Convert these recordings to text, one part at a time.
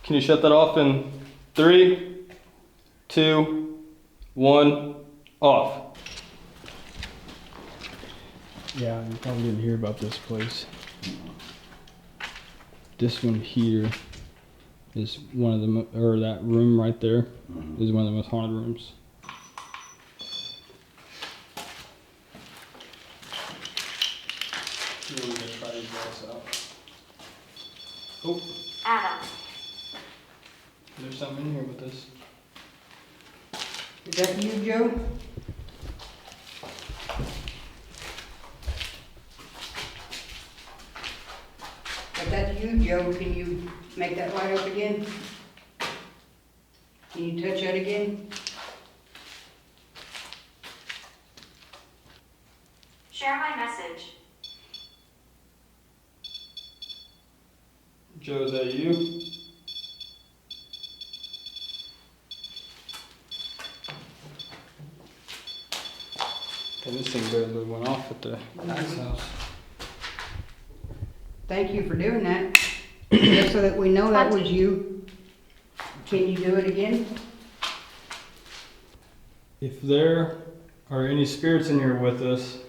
Can you shut that off in 3, 2, 1, off? Yeah, you probably didn't hear about this place. This one here is one of the, or that room right there is one of the most haunted rooms. I'm gonna try these guys out. Oh. Adam. There's something in here with this. Is that you, Joe? If that's you, Joe, can you make that light up again? Can you touch that again? Share my message. Joe, is that you? Okay, this thing barely went off at the axe house. Thank you for doing that. Just so that we know that was you. Can you do it again? If there are any spirits in here with us,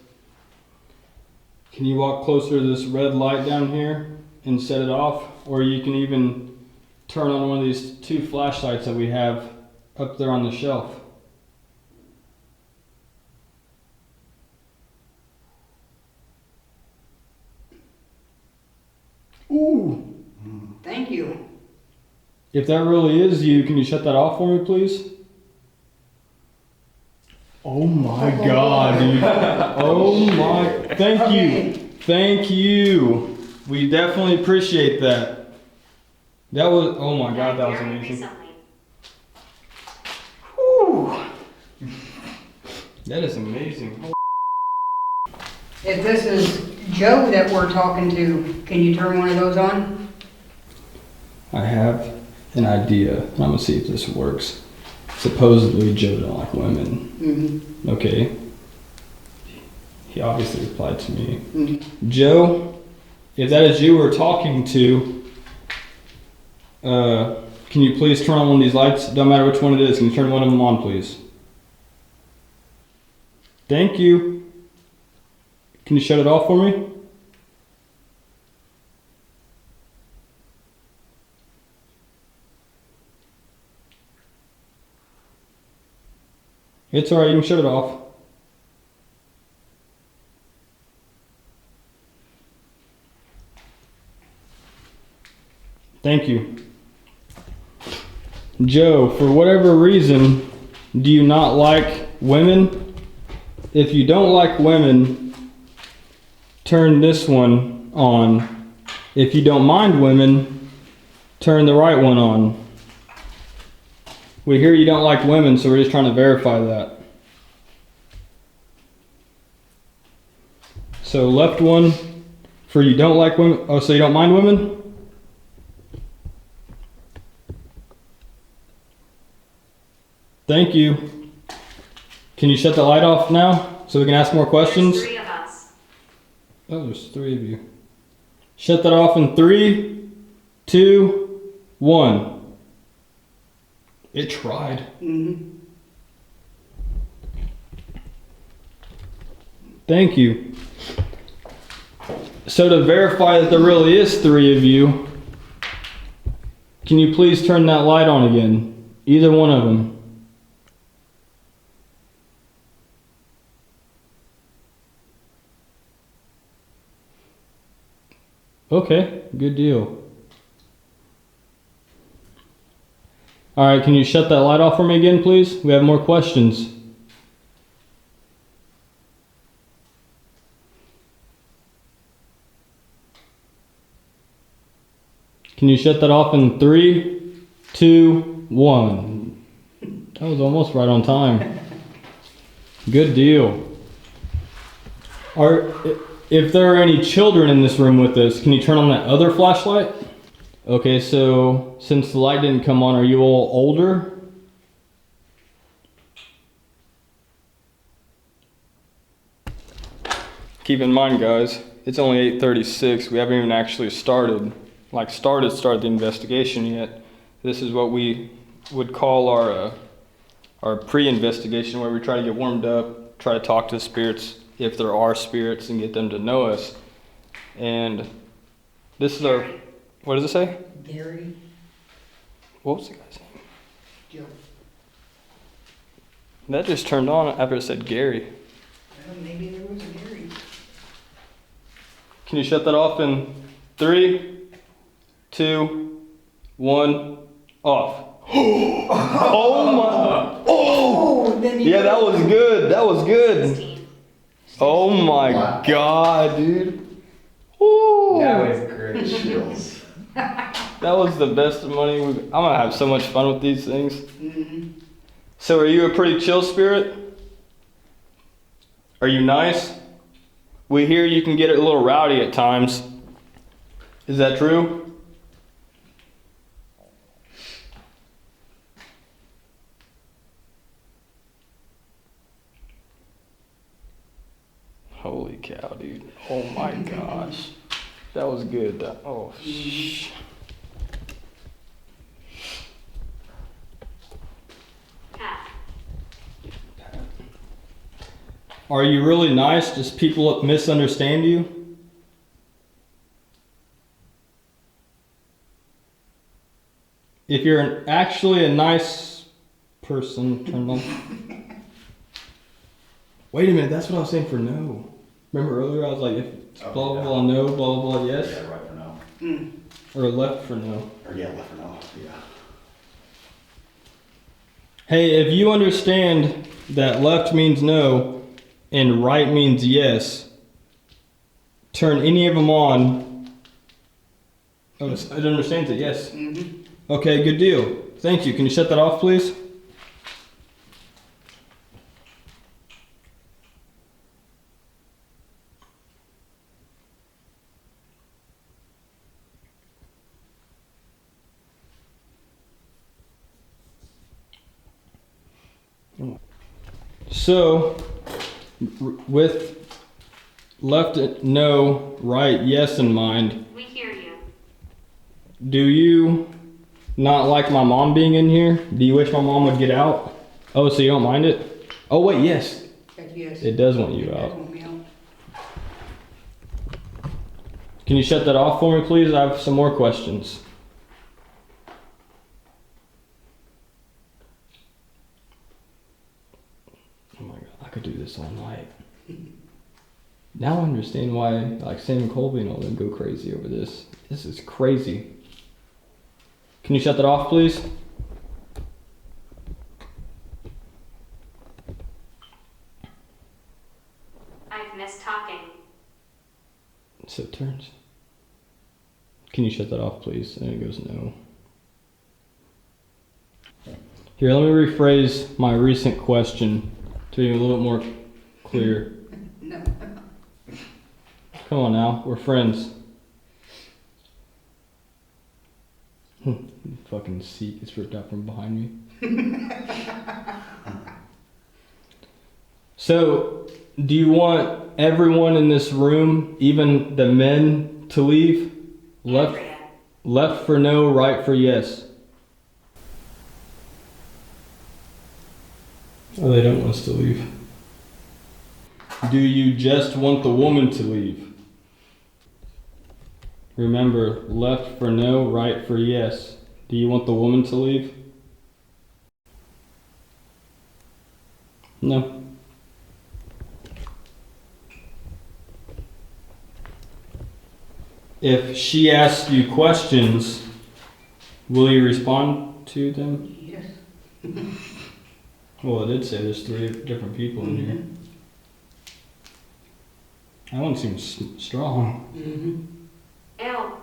can you walk closer to this red light down here and set it off? Or you can even turn on one of these 2 flashlights that we have up there on the shelf. Ooh! Thank you. If that really is you, can you shut that off for me, please? Oh my God, dude. Oh my, thank you. Thank you. We definitely appreciate that. That was, oh my God, that was amazing. Whew. That is amazing. If this is Joe that we're talking to, can you turn one of those on? I have an idea. I'm gonna see if this works. Supposedly Joe don't like women. Mm-hmm. Okay. He obviously replied to me. Mm-hmm. Joe, if that is you we're talking to, can you please turn on one of these lights? Don't matter which one it is. Can you turn one of them on, please? Thank you. Can you shut it off for me? It's alright, you can shut it off. Thank you. Joe, for whatever reason, do you not like women? If you don't like women, turn this one on. If you don't mind women, turn the right one on. We hear you don't like women, so we're just trying to verify that. So left one for you don't like women. Oh, so you don't mind women? Thank you. Can you shut the light off now so we can ask more questions? There's 3 of us. Oh, there's 3 of you. Shut that off in 3, 2, 1. It tried. Mm-hmm. Thank you. So to verify that there really is 3 of you, can you please turn that light on again? Either one of them. Okay, good deal. Alright, can you shut that light off for me again, please? We have more questions. Can you shut that off in 3, 2, 1? That was almost right on time. Good deal. If there are any children in this room with us, can you turn on that other flashlight? Okay, so since the light didn't come on, are you all older? Keep in mind, guys, it's only 8:36. We haven't even actually started the investigation yet. This is what we would call our pre-investigation, where we try to get warmed up, try to talk to the spirits, if there are spirits, and get them to know us. And this is our, what does it say? Gary, What was the guy's name? Joe. That just turned on after it said Gary. Well, maybe there was a Gary. Can you shut that off in 3, 2, 1, off? Oh my! Oh! Yeah, that was good. That was good. 16. Oh my Wow. God, dude. Ooh. That was great chills. That was the best money I'm gonna have so much fun with these things. Mm-hmm. So, are you a pretty chill spirit? Are you nice? We hear you can get a little rowdy at times. Is that true? Holy cow, dude. Oh my gosh. That was good. Oh, shh. Pat. Are you really nice? Does people misunderstand you? If you're actually a nice person, turn on. Wait a minute, that's what I was saying for no. Remember earlier I was like, if it's blah blah blah no, blah blah blah yes, Yeah, right for now. or left for no. Or yeah, left for now. Yeah. Hey, if you understand that left means no and right means yes, turn any of them on. Oh, it understands it, yes. Mm-hmm. Okay, good deal. Thank you. Can you shut that off, please? So, with left no, right yes in mind, We hear you. do you not like my mom being in here? Do you wish my mom would get out? Oh, so you don't mind it? Oh, wait, yes. Heck yes. It does want you It does out. want me out. Can you shut that off for me, please? I have some more questions. Oh my God, I could do this all night. Now I understand why, like, Sam and Colby and all them go crazy over this. This is crazy. Can you shut that off, please? I've missed talking. So it turns. Can you shut that off, please? And it goes no. Here, let me rephrase my recent question to be a little bit more clear. No. Come on now, we're friends. Fucking seat gets ripped out from behind me. So, do you want everyone in this room, even the men, to leave? Andrea. Left for no, right for yes. Oh, they don't want us to leave. Do you just want the woman to leave? Remember, left for no, right for yes. Do you want the woman to leave? No. If she asks you questions, will you respond to them? Yes. Well, it did say there's 3 different people in here. That one seems strong. Mm-hmm. Ill.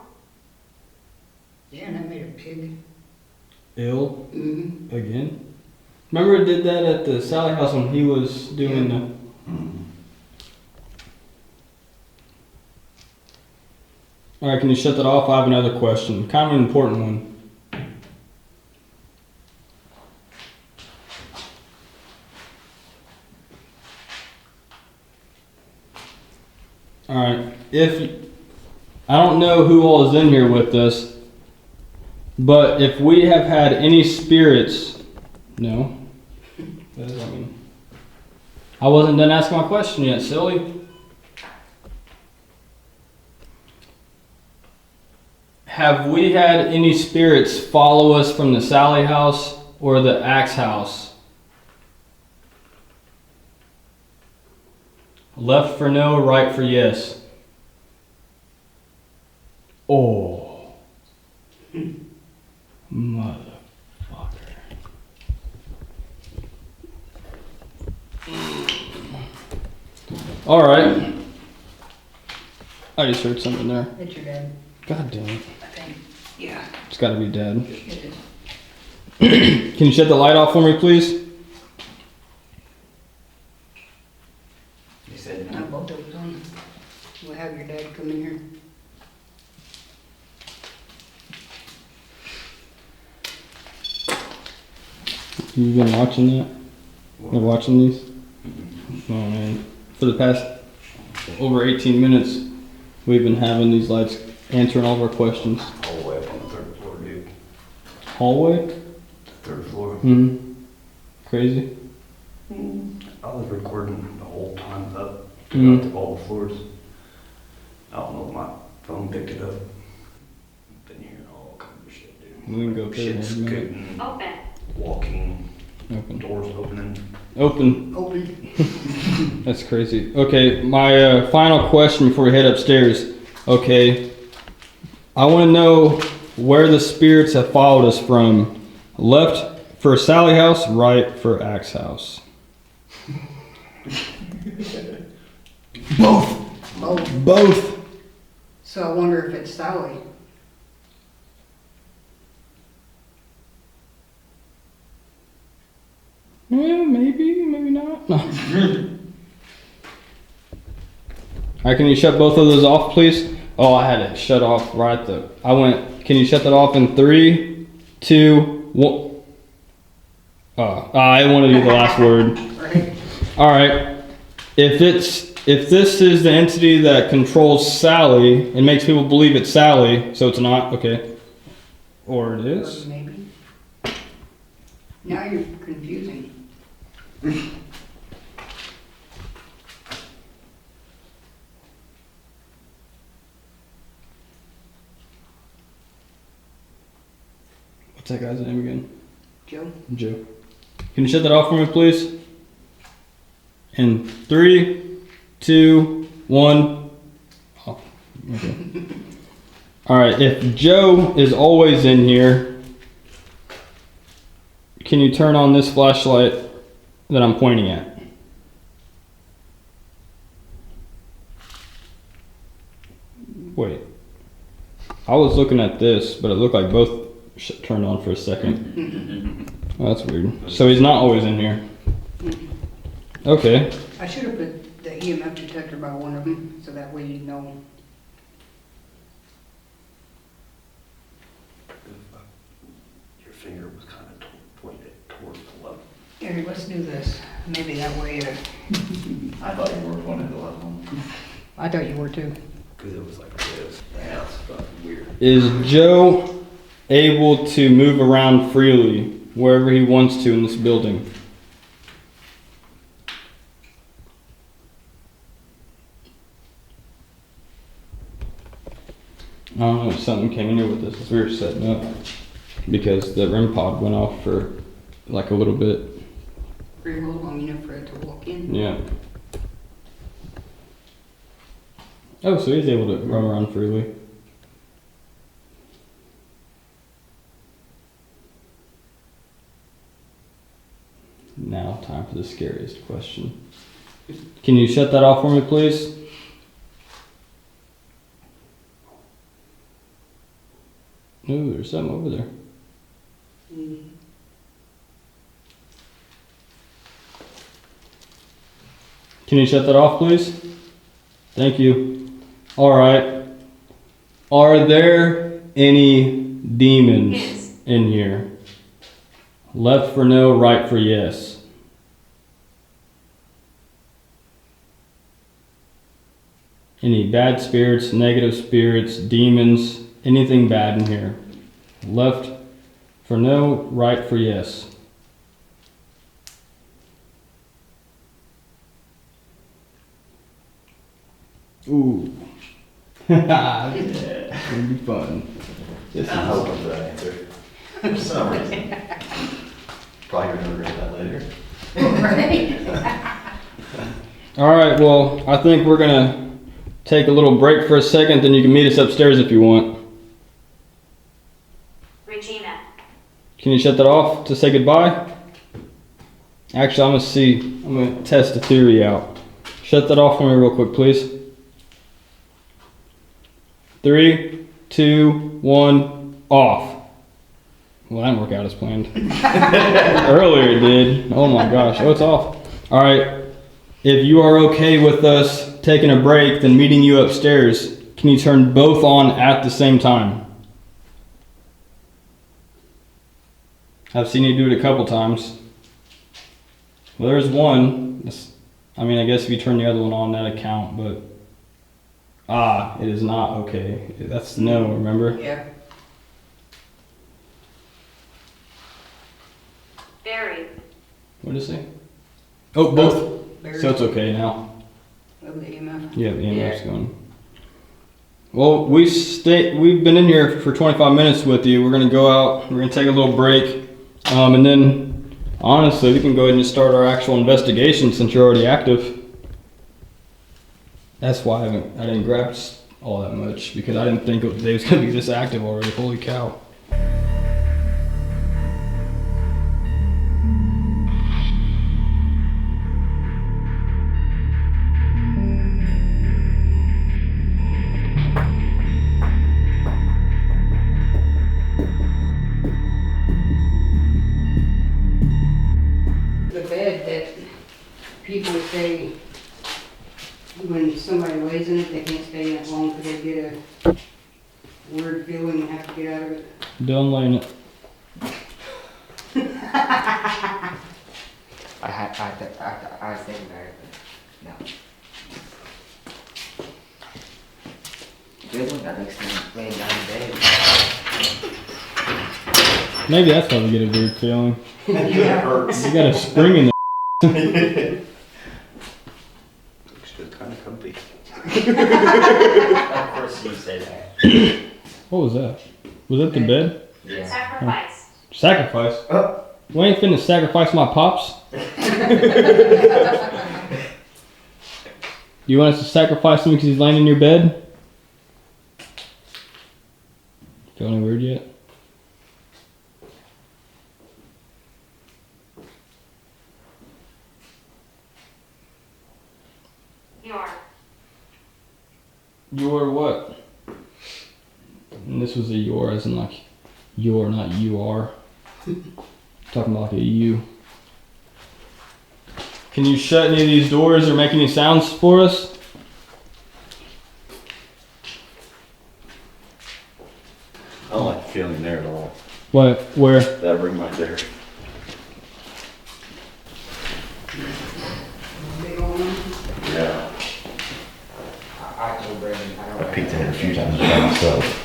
Yeah, and I made a pig. Ill Mm-hmm. again. Remember it did that at the Sally house when he was doing the... Alright, can you shut that off? I have another question. Kind of an important one. Alright, I don't know who all is in here with us, But if we have had any spirits, no. What does that mean? I wasn't done asking my question yet, silly. Have we had any spirits follow us from the Sally house or the Axe house? Left for no, right for yes. Oh. Motherfucker. Alright. I just heard something there. It's your dad, God damn it. I think. Yeah, It's gotta be dead. it is. Can you shut the light off for me, please? You said Not both of them on. We'll have your dad come in here. You been watching that? Been watching these? Oh man. For the past over 18 minutes, we've been having these lights answering all of our questions. all the way up on the 3rd floor, dude. Hallway? 3rd floor. Mm-hmm. Crazy. I was recording the whole time up. Mm. Up to all the floors. I don't know if my phone picked it up. Been hearing all kinds of shit, dude. We can go through Shit it, man. scooting, Open. walking, Open. doors opening. Open. Open. That's crazy. Okay, my final question before we head upstairs. Okay, I want to know where the spirits have followed us from. Left for Sally house, right for Axe house. Both. Oh, Both. so I wonder if it's Sally. Yeah, maybe, maybe not. No. Alright, can you shut both of those off, please? Oh, I had it shut off right there. Can you shut that off in 3, 2, 1? I want to do the last word. Right? Alright. If this is the entity that controls Sally and makes people believe it's Sally, so it's not, okay. Or it Or is. maybe. Now you're confusing. What's that guy's name again? Joe? Joe. Can you shut that off for me, please? In 3, 2, 1. Oh, okay. Alright, if Joe is always in here, can you turn on this flashlight that I'm pointing at? Wait. I was looking at this, but it looked like both turned on for a second. Oh, that's weird. So he's not always in here. Okay. I should have put the EMF detector by one of them, so that way you know. Your finger was kind of pointed towards the left. Here, let's do this. Maybe that way, I thought you were pointing the left one. I thought you were too. Because it was like this. Yeah, it's fucking weird. Is Joe able to move around freely wherever he wants to in this building? I don't know if something came in here with us as we were setting up because the REM pod went off for like a little bit. Pretty well long enough for it to walk in. Yeah. Oh, so he's able to run around freely. Now, time for the scariest question. Can you shut that off for me, please? Ooh, there's something over there. Mm. Can you shut that off, please? Thank you. Alright. Are there any demons Yes. in here? Left for no, right for yes. Any bad spirits, negative spirits, demons, anything bad in here? Left for no, right for yes. Ooh. Yeah, it's gonna be fun. I'm hoping for that answer. For some reason. Probably gonna regret that later. All right, well, I think we're gonna take a little break for a second, then you can meet us upstairs if you want. Regina. Can you shut that off to say goodbye? Actually, I'm gonna test the theory out. Shut that off for me real quick, please. 3, 2, 1, off. Well, that didn't work out as planned. Earlier it did. Oh my gosh. Oh, it's off. All right. If you are okay with us taking a break, then meeting you upstairs, can you turn both on at the same time? I've seen you do it a couple times. Well, there's one. I guess if you turn the other one on, that'll count, but... it is not okay. That's no, remember? Yeah. Buried. What did it say? Oh, both. Buried. So it's okay now. Of the EMF. Yeah, the EMF's going. Well, we've been in here for 25 minutes with you. We're gonna go out. We're gonna take a little break, and then honestly, we can go ahead and just start our actual investigation since you're already active. That's why I didn't grab all that much, because I didn't think they was gonna be this active already. Holy cow! The bed that people say when somebody lays in it, they can't stay in it long because they get a weird feeling and have to get out of it. Done laying it. I think about it, but no. Good one got next time laying down in bed. Maybe that's why we get a weird feeling. It hurts. You got a spring in the. Looks good, kind of comfy. Of course you say that. What was that? Was that the bed? Yeah. Sacrifice. Sacrifice? We ain't finna sacrifice my pops. You want us to sacrifice him because he's laying in your bed? Feeling weird yet? Your what? And this was a your, as in like your, not you are. Talking about like a you. Can you shut any of these doors or make any sounds for us? I don't like the feeling there at all. What? Where? That room right there. Big old one. Yeah. I told Brandon, I don't I peeked in it a few times by myself.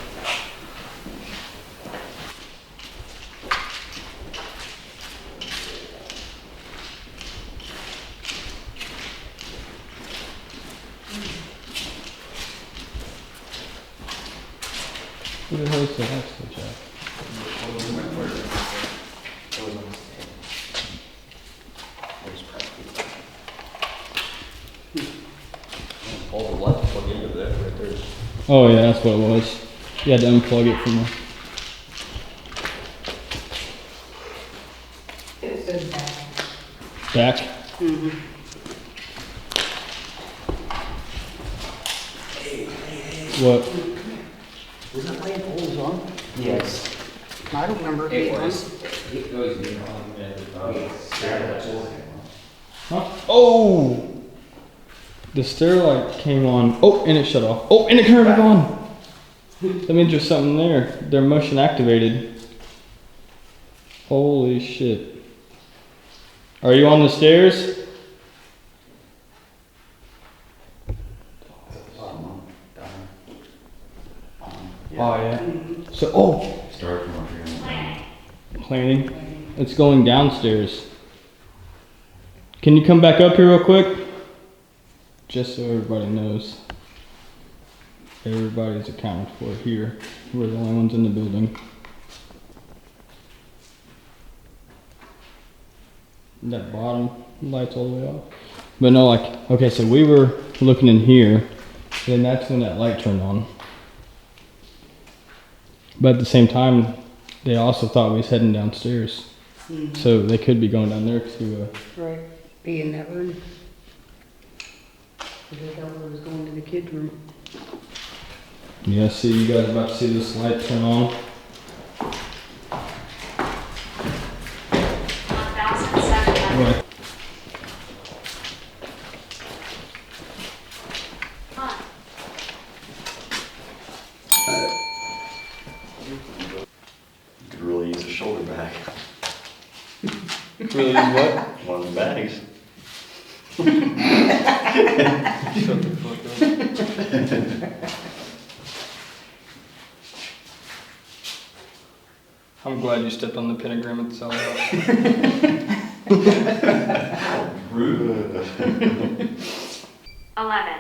Who the hell is the next switch at? All the lights plug into that right there. Oh yeah, that's what it was. You had to unplug it from the... It says back. back. Mm-hmm. What? Was that laying holes on? Yes. I don't remember if It it was. was. It was being on Huh? Oh! The stair light came on. Oh, and it shut off. Oh, and it turned back on. That means there's something there. They're motion activated. Holy shit. Are you on the stairs? Oh yeah. So, oh, Start from planning. It's going downstairs. Can you come back up here real quick? Just so everybody knows. Everybody's accounted for here. We're the only ones in the building. That bottom light's all the way off. But no, like, okay, so we were looking in here, then that's when that light turned on. But at the same time, they also thought we was heading downstairs. Mhm. So they could be going down there to, Right, be in that room. They thought we was going to the kids' room. yeah, see, you guys about to see this light turn on. 1,700. Right. Huh. You could really use a shoulder bag. Really is what? One of the bags. Shut the fuck up. I'm glad you stepped on the pentagram at the cell. Rude. 11.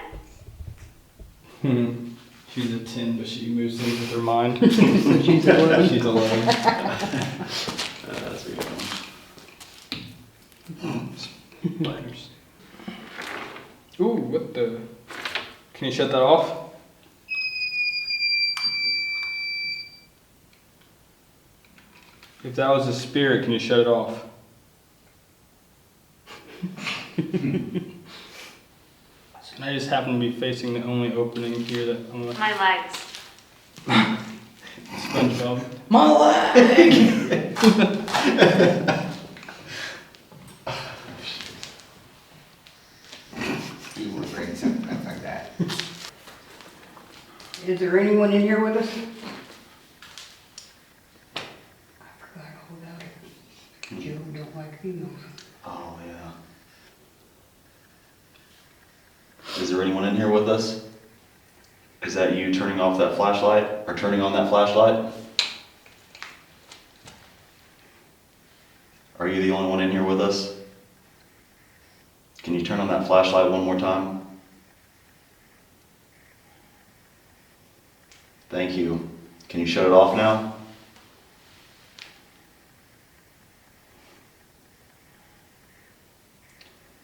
She's a 10, but she moves things with her mind. So she's 11. She's 11. That's a good one. Bangers. Ooh, what the? Can you shut that off? If that was a spirit, can you shut it off? And I just happen to be facing the only opening here that I'm gonna My legs. SpongeBob. My leg! You were bringing something up like that. Is there anyone in here with us? I forgot all about it. Joe don't like females. Oh, yeah. Is there anyone in here with us? Is that you turning off that flashlight or turning on that flashlight? Are you the only one in here with us? Can you turn on that flashlight one more time? Thank you. Can you shut it off now?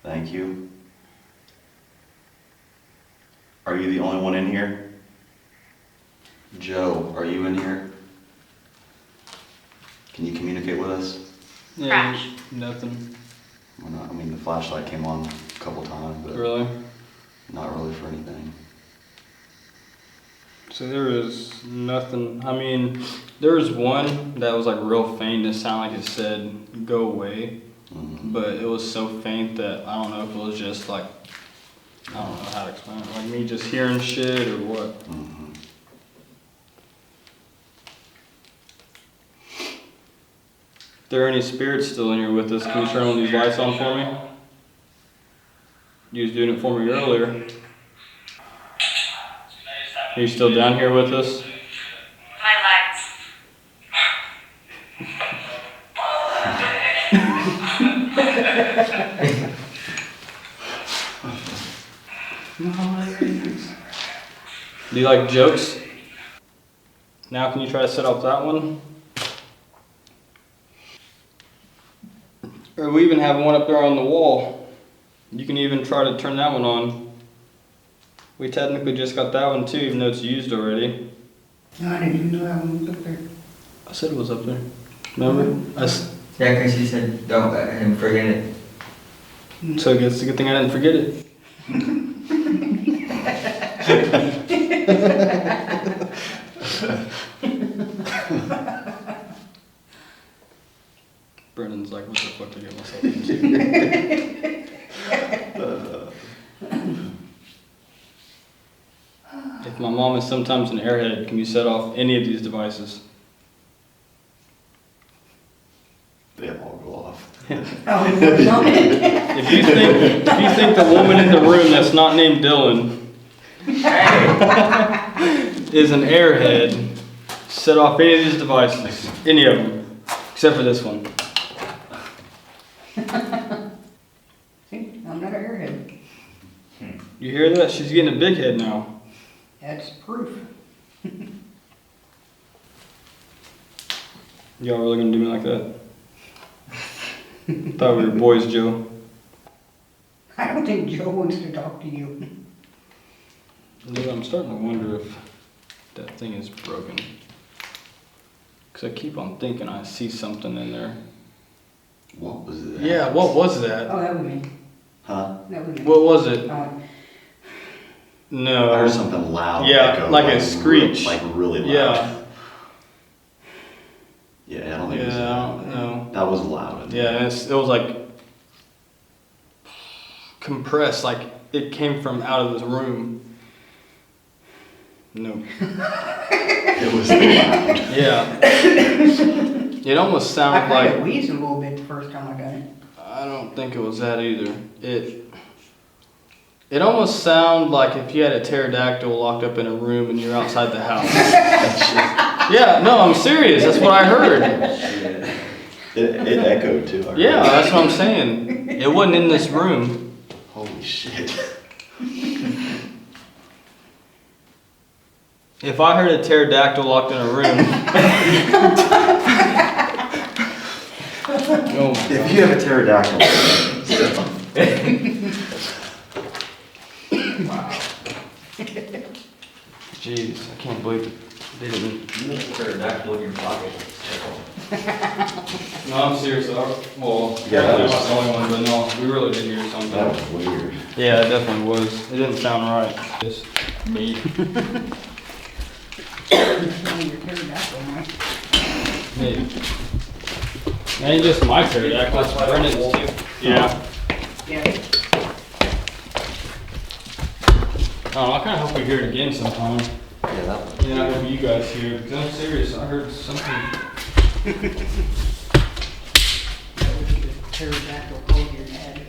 Thank you. Are you the only one in here? Joe, are you in here? Can you communicate with us? Yeah, Crash. nothing. We're not, I mean, the flashlight came on a couple times, but Really? not really for anything. So there is nothing. I mean, there was one that was like real faint. It sounded like it said "go away," Mhm. but it was so faint that I don't know if it was just like, I don't know how to explain it. Like me just hearing shit or what. Mhm. If there are any spirits still in here with us, can you turn on these lights on for me? You was doing it for me earlier. Are you still down here with us? My legs. Do you like jokes? Now can you try to set up that one? Or we even have one up there on the wall. You can even try to turn that one on. We technically just got that one too, even though it's used already. No, I didn't even know that one was up there. I said it was up there. Remember? Yeah, because she said, don't let him forget it. So it's a good thing I didn't forget it. Brennan's like, what the fuck did I get myself into? If my mom is sometimes an airhead, can you set off any of these devices? They all go off. Oh, no. If you think the woman in the room that's not named Dylan is an airhead, set off any of these devices. Any of them. Except for this one. See, I'm not an airhead. You hear that? She's getting a big head now. That's proof. Y'all really gonna do me like that? Thought we were boys, Joe. I don't think Joe wants to talk to you. Dude, I'm starting to wonder if that thing is broken. Cause I keep on thinking I see something in there. What was that? Yeah, what was that? Oh, that was me. Huh? That was me. What was it? I heard No. something loud. Yeah, echo, like a screech. Like really loud. Yeah. Yeah, I don't think it was Yeah, I that. don't know. That was loud. Yeah, and it was like compressed, like it came from out of this room. No. It was loud. Yeah. It almost I sounded kind like, of wheezed a little bit the first time I got it. I don't think it was that either. It almost sounded like if you had a pterodactyl locked up in a room and you're outside the house. Yeah, no, I'm serious. That's what I heard. It echoed too. I heard. Yeah, that's what I'm saying. It wasn't in this room. Holy shit. If I heard a pterodactyl locked in a room. Oh my If you have a pterodactyl. Jeez, I can't believe it. They didn't. You need a pterodactyl in your pocket. No, I'm serious. Well, Yeah, that I'm was- not the only one, but no, we really did hear something. That was weird. Yeah, it definitely was. It didn't sound right. Just me. Your pterodactyl, huh? Me. It ain't just my pterodactyl, it's Brennan's too. Yeah. Yeah. I kind of hope we hear it again sometime. Yeah, that was Yeah, I hope you guys hear it, because I'm serious. I heard something. Pterodactyl called your dad.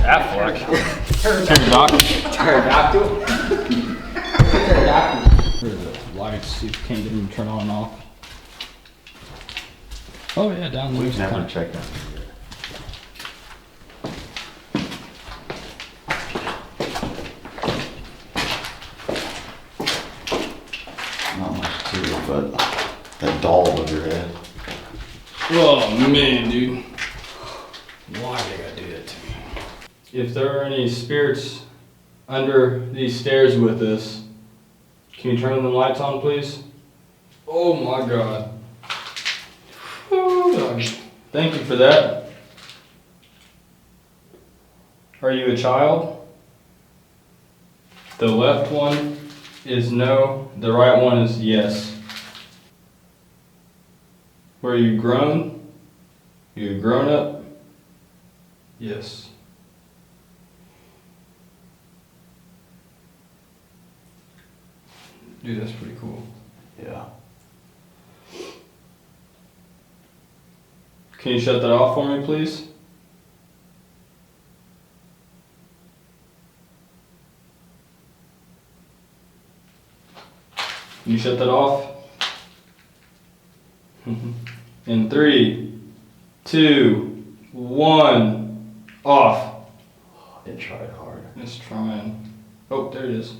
Affleck. Pterodactyl. Pterodactyl? Here's the lights, see if you can't get them to turn on and off. Oh yeah, down there. We've never checked that. Not much to it, but that doll over your head. Oh man, dude. Why they gotta do that to me? If there are any spirits under these stairs with us, can you turn the lights on, please? Oh my God. Oh, God. Thank you for that. Are you a child? The left one is no, the right one is yes. Were you grown? You grown up? Yes. Dude, that's pretty cool. Yeah. Can you shut that off for me, please? Can you shut that off? In 3, 2, 1, off. It tried hard. It's trying. Oh, there it is.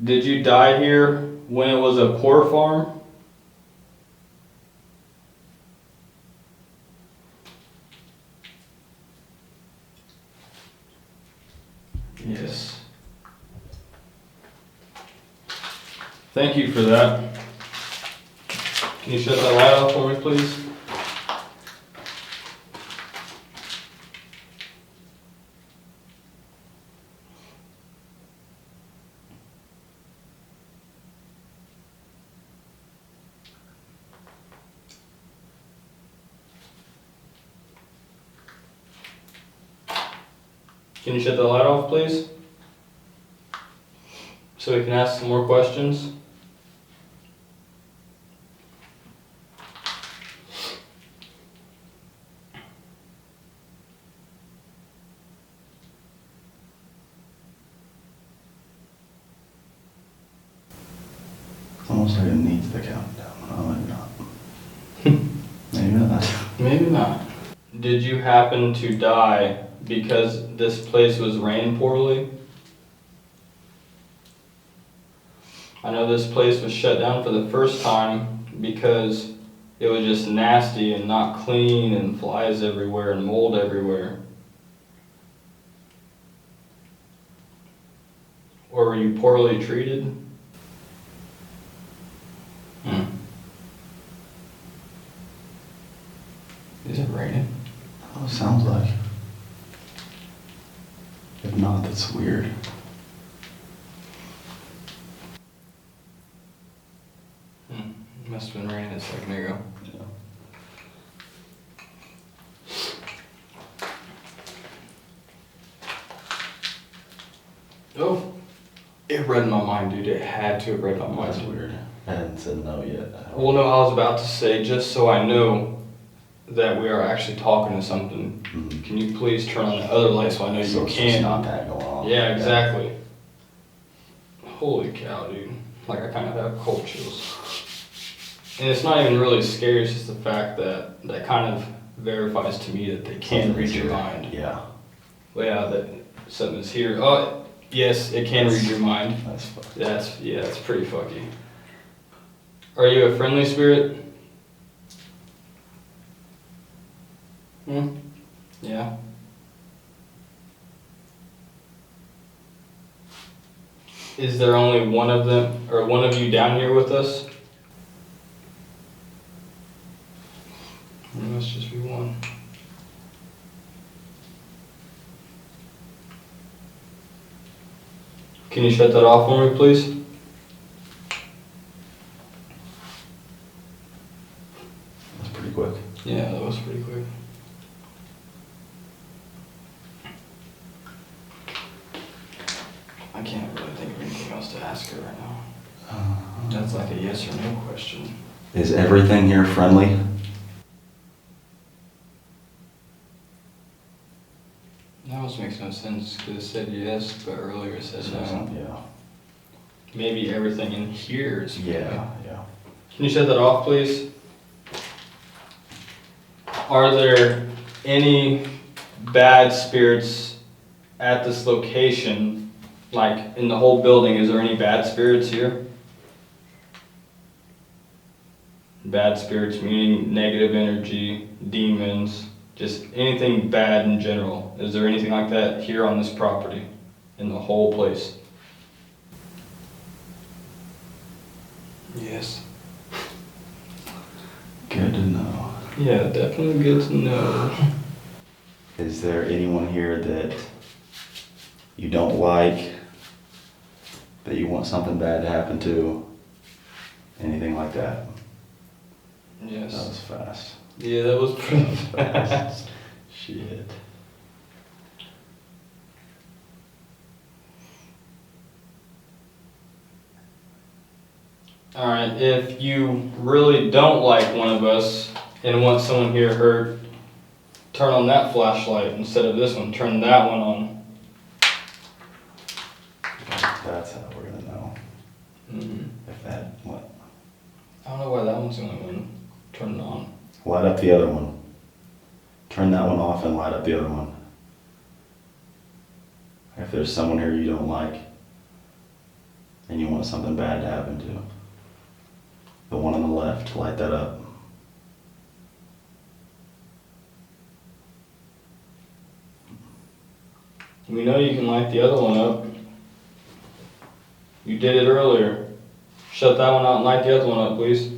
Did you die here when it was a poor farm? Yes. Thank you for that. Can you shut that light off for me, please? Can you shut the light off, please? So we can ask some more questions. It's almost like it needs the countdown. Oh, maybe not. maybe not. Did you happen to die because this place was ran poorly? I know this place was shut down for the first time because it was just nasty and not clean and flies everywhere and mold everywhere. Or were you poorly treated? Is it raining? Oh, sounds like. If not, that's weird. Must have been raining a second ago. Yeah. Oh, it read my mind, dude. It had to have read my mind. That's weird. I hadn't said no yet. Well, no, I was about to say, just so I know that we are actually talking to something, Mhm. can you please turn on the other light so I know So you it's can? just not that going on. Yeah, exactly. Holy cow, dude. Like, I kind of have cold chills. And it's not even really scary, it's just the fact that that kind of verifies to me that they can read your mind. Yeah. Well, yeah, that something's here. Oh, yes, it can read your mind. That's fun. That's pretty fucky. Are you a friendly spirit? Yeah. Is there only one of them, or one of you down here with us? It must just be one. Can you shut that off for me, please? That's pretty quick. Yeah, that was pretty quick. I can't really think of anything else to ask her right now. That's like a yes or no question. Is everything here friendly? That almost makes no sense because it said yes, but earlier it said no. Yeah. Maybe everything in here is friendly. Yeah. Can you shut that off, please? Are there any bad spirits at this location? Like in the whole building, is there any bad spirits here? Bad spirits meaning negative energy, demons, just anything bad in general. Is there anything like that here on this property, in the whole place? Yes. Good to know. Yeah, definitely good to know. Is there anyone here that you don't like, that you want something bad to happen to? Anything like that? Yes. That was fast. Yeah, that was pretty fast. Shit. Alright, if you really don't like one of us and want someone here hurt, turn on that flashlight instead of this one. Turn that one on. That's how we're gonna know. If that, what? I don't know why that one's the only one. Turn it on. Light up the other one. Turn that one off and light up the other one. If there's someone here you don't like, and you want something bad to happen to, the one on the left, light that up. We know you can light the other one up. You did it earlier. Shut that one out and light the other one up, please.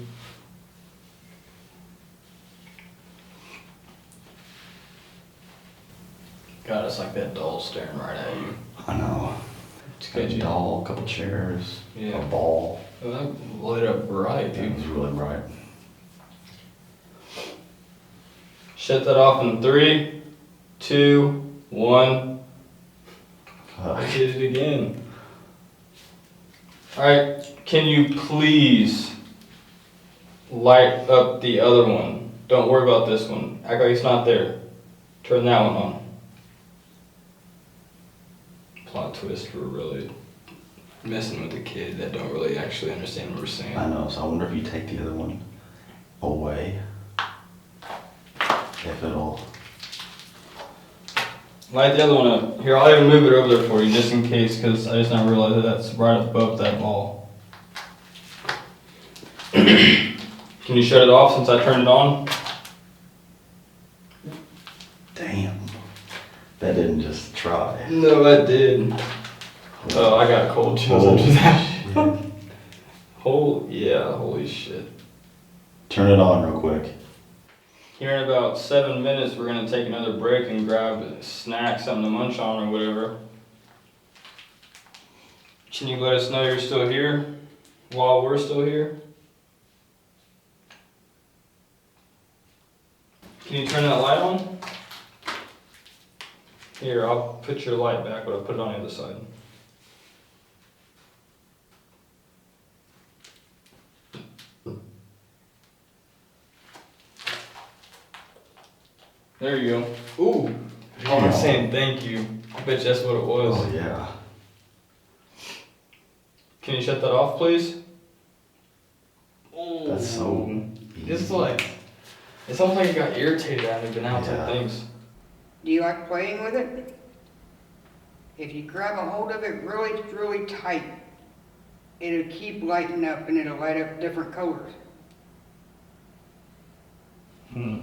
God, it's like that doll staring right at you. I know. It's Got good, a you doll, a couple chairs, Yeah. a ball. Oh, that lit up bright, It dude. was really bright. Shut that off in 3, 2, 1. I did it again. Alright, can you please light up the other one? Don't worry about this one. Act like it's not there. Turn that one on. Plot twist, we're really messing with a kid that don't really actually understand what we're saying. I know, so I wonder if you take the other one away. if it'll, Light the other one up. Here, I'll even move it over there for you just in case, because I just now realized that that's right above that ball. Can you shut it off since I turned it on? damn, that didn't just try. No, I did. Oh, I got cold chills after that. Shit. Holy shit. Turn it on real quick. Here in about 7 minutes, we're gonna take another break and grab a snack, something to munch on or whatever. Can you let us know you're still here while we're still here? Can you turn that light on? Here, I'll put your light back, but I'll put it on the other side. There you go. Ooh. Oh, I'm saying thank you. I bet you that's what it was. Oh, yeah. Can you shut that off, please? Oh. That's so It's easy. like, it's almost like it got irritated at me, but now it's Yeah. like things. Do you like playing with it? If you grab a hold of it really, really tight, it'll keep lighting up and it'll light up different colors. Hmm.